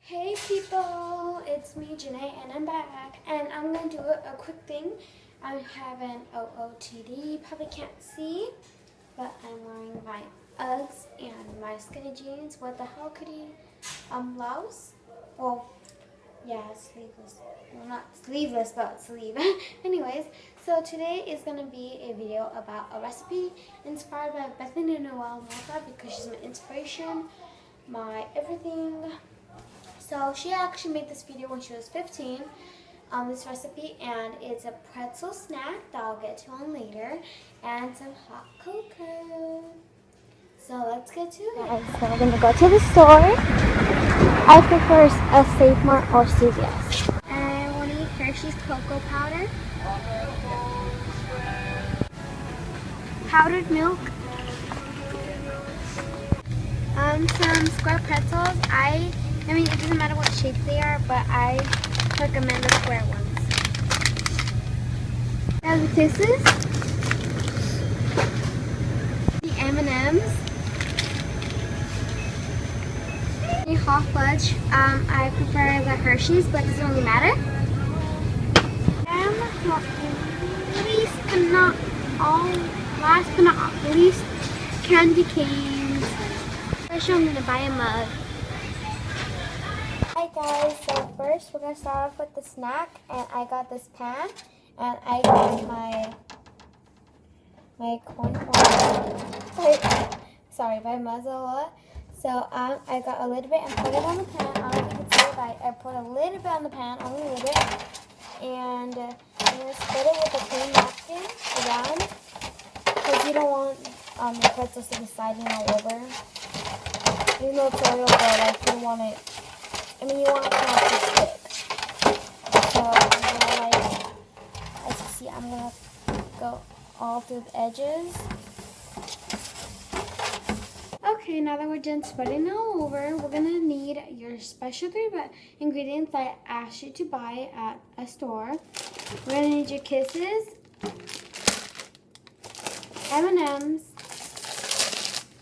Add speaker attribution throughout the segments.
Speaker 1: Hey people, it's me Janae and I'm back and I'm going to do a quick thing. I have an OOTD, you probably can't see, but I'm wearing my Uggs and my skinny jeans with the Hello Kitty blouse. Well, yeah, sleeveless. Well, not sleeveless, but sleeve. Anyways, so today is going to be a video about a recipe inspired by Bethany Noel Mota because she's my inspiration, my everything. So she actually made this video when she was 15 on this recipe, and it's a pretzel snack that I'll get to on later, and some hot cocoa. So let's get to it. Guys, so we're gonna go to the store. I prefer a Safe Mart or CVS. And I want to eat Hershey's cocoa powder, powdered milk, some square pretzels. I mean, it doesn't matter what shape they are, but I recommend the square ones. And the kisses, the M&Ms, the hot fudge. I prefer the Hershey's, but it doesn't really matter. And last but not least, candy canes. First, I'm gonna buy a mug. Hi guys, so first we're going to start off with the snack, and I got this pan, and I got my corn sorry, my mozzarella. So I got a little bit and put it on the pan. I don't know if you can see it, but I put a little bit on the pan, only a little bit, and I'm going to spread it with a clean napkin around, because you don't want the pretzels to be sliding all over. Even though it's Oreo bread, you don't want it. I mean, you want it to not to stick. So I'm gonna as you see, I'm gonna go all through the edges. Okay, now that we're done spreading it all over, we're gonna need your special three ingredients that I asked you to buy at a store. We're gonna need your kisses, M&Ms.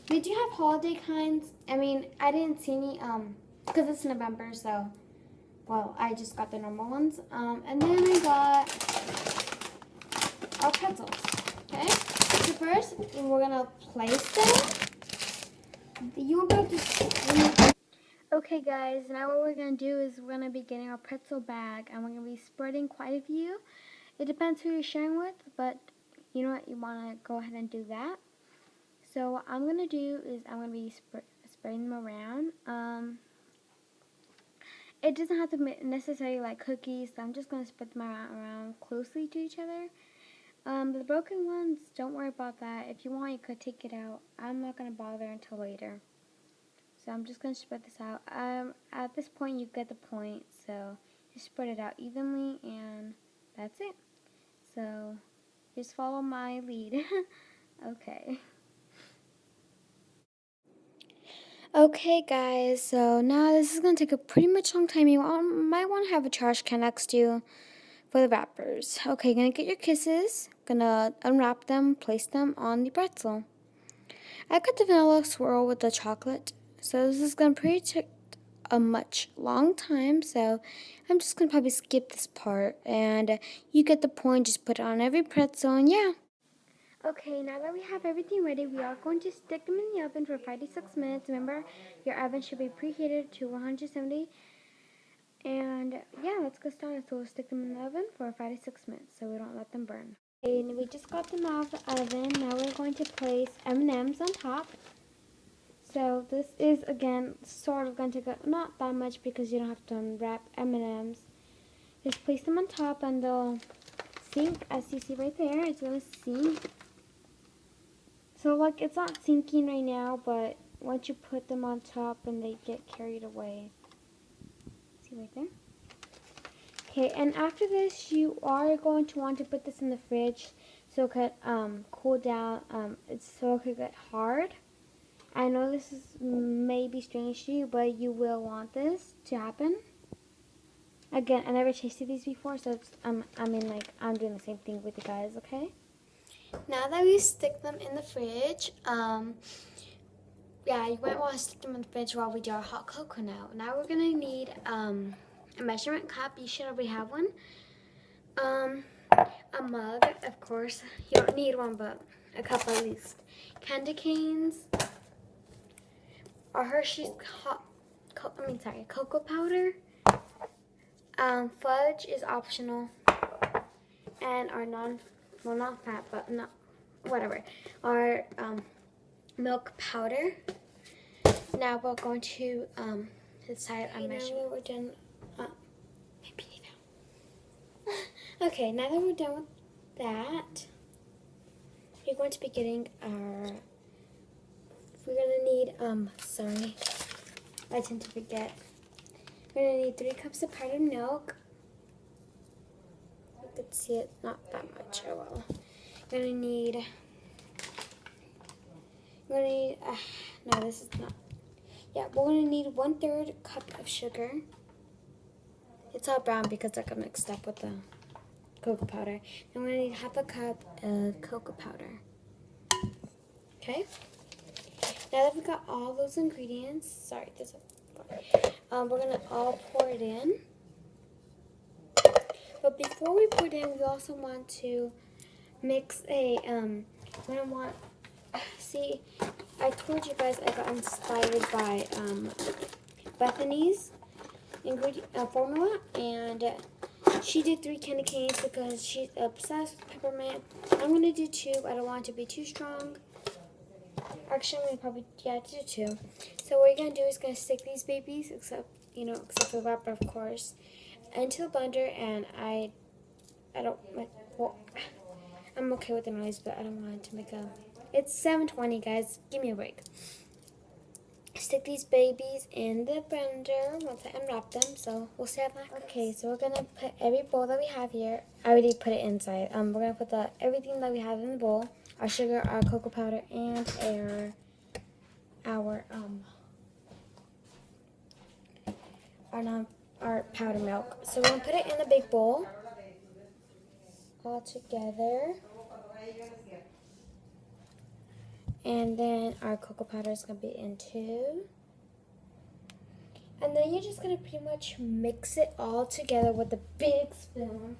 Speaker 1: We do have holiday kinds. I mean, I didn't see any because it's November, so, well, I just got the normal ones. And then I got our pretzels, okay? So first, we're gonna place them. You won't be able to. Okay, guys, now what we're gonna do is we're gonna be getting our pretzel bag, and we're gonna be spreading quite a few. It depends who you're sharing with, but you know what? You wanna go ahead and do that. So what I'm gonna do is I'm gonna be spreading them around. It doesn't have to be necessarily like cookies, so I'm just going to spread them around closely to each other. The broken ones, don't worry about that. If you want, you could take it out. I'm not going to bother until later. So I'm just going to spread this out. At this point, you get the point. So just spread it out evenly, and that's it. So just follow my lead. Okay. Okay guys, so now this is going to take a pretty much long time. You might want to have a trash can next to you for the wrappers. Okay, gonna get your kisses, gonna unwrap them, place them on the pretzel. I got the vanilla swirl with the chocolate, so this is gonna take a much long time, so I'm just gonna probably skip this part, and you get the point. Just put it on every pretzel, and yeah. Okay, now that we have everything ready, we are going to stick them in the oven for 5 to 6 minutes. Remember, your oven should be preheated to 170. And yeah, let's get started. So we'll stick them in the oven for 5 to 6 minutes so we don't let them burn. Okay, and we just got them out of the oven. Now we're going to place M&Ms on top. So this is, again, sort of going to take not that much because you don't have to unwrap M&Ms. Just place them on top and they'll sink, as you see right there. It's going to sink. So, like, it's not sinking right now, but once you put them on top and they get carried away. See right there? Okay, and after this, you are going to want to put this in the fridge so it could cool down, so it could get hard. I know this is maybe strange to you, but you will want this to happen. Again, I never tasted these before, so it's, I'm doing the same thing with you guys, okay? Now that we stick them in the fridge, yeah, you might want to stick them in the fridge while we do our hot cocoa now. Now we're gonna need a measurement cup. You should already have one. A mug, of course. You don't need one, but a cup at least. Candy canes. Our Hershey's cocoa powder. Fudge is optional. And our not fat, but not whatever. Our milk powder. Now we're going to decide on measurement. Now that we're done. Okay, now that we're done with that, we're going to be getting our. We're gonna need sorry, I tend to forget. We're gonna need 3 cups of powdered milk. You could see it, not that much. Oh well. We're gonna need. No, this is not. Yeah, we're gonna need 1/3 cup of sugar. It's all brown because I got mixed up with the cocoa powder. And we're gonna need 1/2 cup of cocoa powder. Okay. Now that we got all those ingredients, sorry, there's a. We're gonna all pour it in. But before we put it in, we also want to mix a. We're gonna want. See, I told you guys I got inspired by Bethany's formula, and she did 3 candy canes because she's obsessed with peppermint. I'm gonna do 2. I don't want it to be too strong. Actually, I'm gonna probably do 2. So what you're gonna do is gonna stick these babies, except for the wrapper, of course, into the blender. And I don't like. Well, I'm okay with the noise, but I don't want it to make a. It's 7:20, guys. Give me a break. Stick these babies in the blender once I unwrap them, so we'll see how that goes. Okay, so we're gonna put every bowl that we have here. I already put it inside. We're gonna put everything that we have in the bowl: our sugar, our cocoa powder, and our powder milk. So we're gonna put it in a big bowl all together. And then our cocoa powder is going to be in 2. And then you're just going to pretty much mix it all together with a big spoon.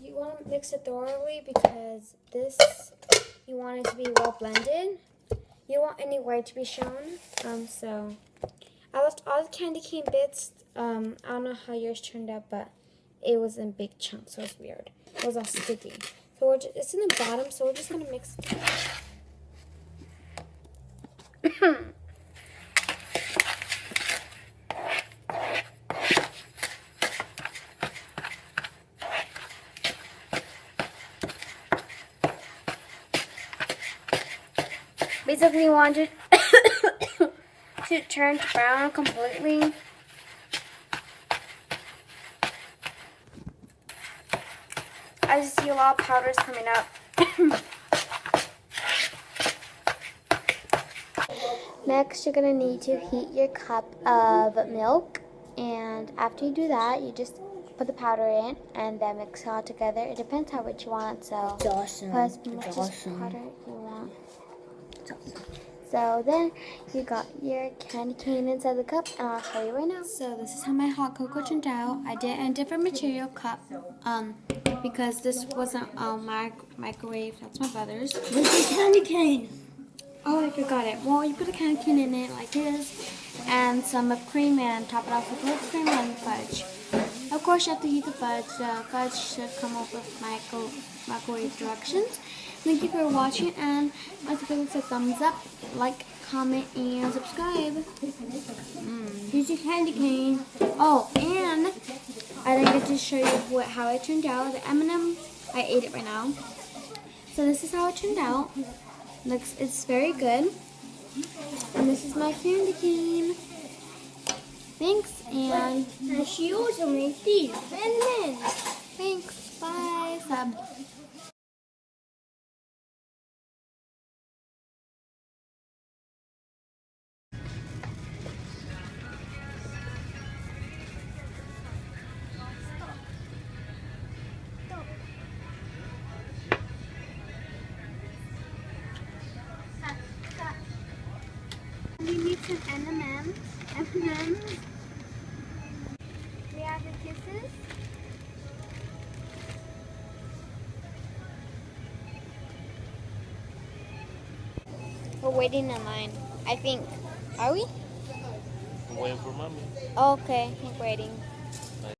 Speaker 1: You want to mix it thoroughly because you want it to be well blended. You don't want any white to be shown. So I left all the candy cane bits. I don't know how yours turned out, but it was in big chunks, so it's weird. It was all sticky. So it's in the bottom, so we're just gonna mix it. Basically, you want it to turn brown completely. I just see a lot of powders coming up. Next, you're going to need to heat your cup of milk. And after you do that, you just put the powder in and then mix it all together. It depends how much you want. So put as much powder you want. So then you got your candy cane inside the cup, and I'll show you right now. So this is how my hot cocoa turned out. I did a different material cup because this wasn't microwave. That's my brother's.
Speaker 2: Where's the candy cane?
Speaker 1: Oh, I forgot it. Well, you put a candy cane in it like this, and some whipped cream, and top it off with whipped cream and fudge. Of course, you have to heat the fudge. The fudge should come up with microwave directions. Thank you for watching, and don't forget to give us a thumbs up, like, comment, and subscribe.
Speaker 2: Here's your candy cane.
Speaker 1: Oh, and I didn't get to show you how it turned out. The M&M, I ate it right now. So this is how it turned out. It's very good. And this is my candy cane. Thanks, and
Speaker 2: She also made these.
Speaker 1: thanks. Bye. Sub. We need some M&Ms. M&Ms. We have the kisses. We're waiting in line, I think. Are we?
Speaker 3: I'm waiting for mommy.
Speaker 1: Okay, I'm waiting.